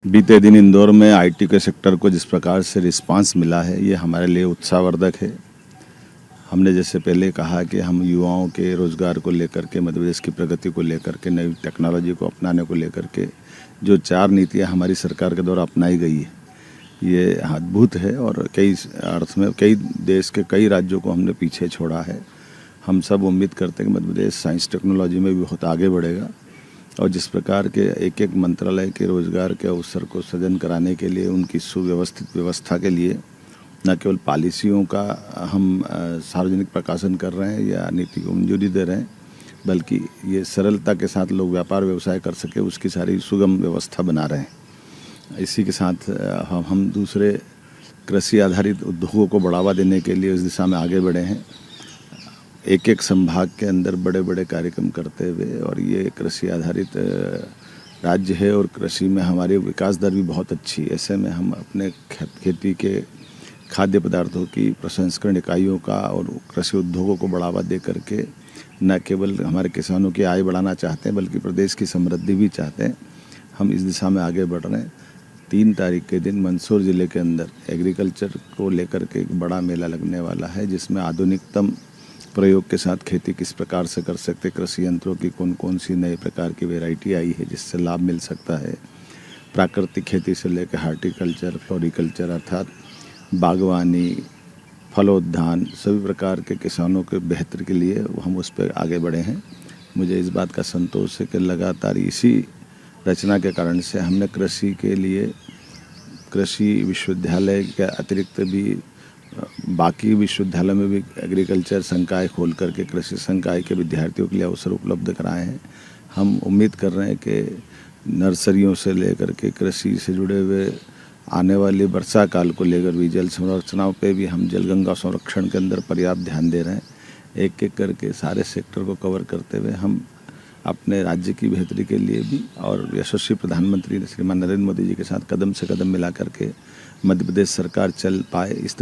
बीते दिन इंदौर में आईटी के सेक्टर को जिस प्रकार से रिस्पांस मिला है, ये हमारे लिए उत्साहवर्धक है। हमने जैसे पहले कहा कि हम युवाओं के रोज़गार को लेकर के, मध्य प्रदेश की प्रगति को लेकर के, नई टेक्नोलॉजी को अपनाने को लेकर के जो 4 नीतियां हमारी सरकार के द्वारा अपनाई गई है, ये अद्भुत है और कई अर्थ में कई देश के कई राज्यों को हमने पीछे छोड़ा है। हम सब उम्मीद करते हैं कि मध्य प्रदेश साइंस टेक्नोलॉजी में भी बहुत आगे बढ़ेगा और जिस प्रकार के एक एक मंत्रालय के रोजगार के अवसर को सृजन कराने के लिए, उनकी सुव्यवस्थित व्यवस्था के लिए न केवल पॉलिसियों का हम सार्वजनिक प्रकाशन कर रहे हैं या नीति को मंजूरी दे रहे हैं, बल्कि ये सरलता के साथ लोग व्यापार व्यवसाय कर सके उसकी सारी सुगम व्यवस्था बना रहे हैं। इसी के साथ हम दूसरे कृषि आधारित उद्योगों को बढ़ावा देने के लिए इस दिशा में आगे बढ़े हैं, एक एक संभाग के अंदर बड़े बड़े कार्यक्रम करते हुए। और ये कृषि आधारित राज्य है और कृषि में हमारी विकास दर भी बहुत अच्छी है। ऐसे में हम अपने खेती के खाद्य पदार्थों की प्रसंस्करण इकाइयों का और कृषि उद्योगों को बढ़ावा दे करके न केवल हमारे किसानों की आय बढ़ाना चाहते हैं, बल्कि प्रदेश की समृद्धि भी चाहते हैं। हम इस दिशा में आगे बढ़ रहे हैं। 3 तारीख के दिन मंदसौर ज़िले के अंदर एग्रीकल्चर को लेकर के एक बड़ा मेला लगने वाला है, जिसमें आधुनिकतम प्रयोग के साथ खेती किस प्रकार से कर सकते, कृषि यंत्रों की कौन कौन सी नए प्रकार की वैरायटी आई है जिससे लाभ मिल सकता है, प्राकृतिक खेती से लेकर हार्टिकल्चर, फ्लोरिकल्चर अर्थात बागवानी, फलोद्यान, सभी प्रकार के किसानों के बेहतर के लिए हम उस पर आगे बढ़े हैं। मुझे इस बात का संतोष है कि लगातार इसी रचना के कारण से हमने कृषि के लिए कृषि विश्वविद्यालय के अतिरिक्त भी बाकी विश्वविद्यालय में भी एग्रीकल्चर संकाय खोल करके कृषि संकाय के विद्यार्थियों के लिए अवसर उपलब्ध कराए हैं। हम उम्मीद कर रहे हैं कि नर्सरियों से लेकर के कृषि से जुड़े हुए आने वाले वर्षा काल को लेकर भी जल संरचनाओं पे भी हम जलगंगा संरक्षण के अंदर पर्याप्त ध्यान दे रहे हैं। एक एक करके सारे सेक्टर को कवर करते हुए हम अपने राज्य की बेहतरी के लिए भी और यशस्वी प्रधानमंत्री श्रीमान नरेंद्र मोदी जी के साथ कदम से कदम मिला करके मध्य प्रदेश सरकार चल पाए, इस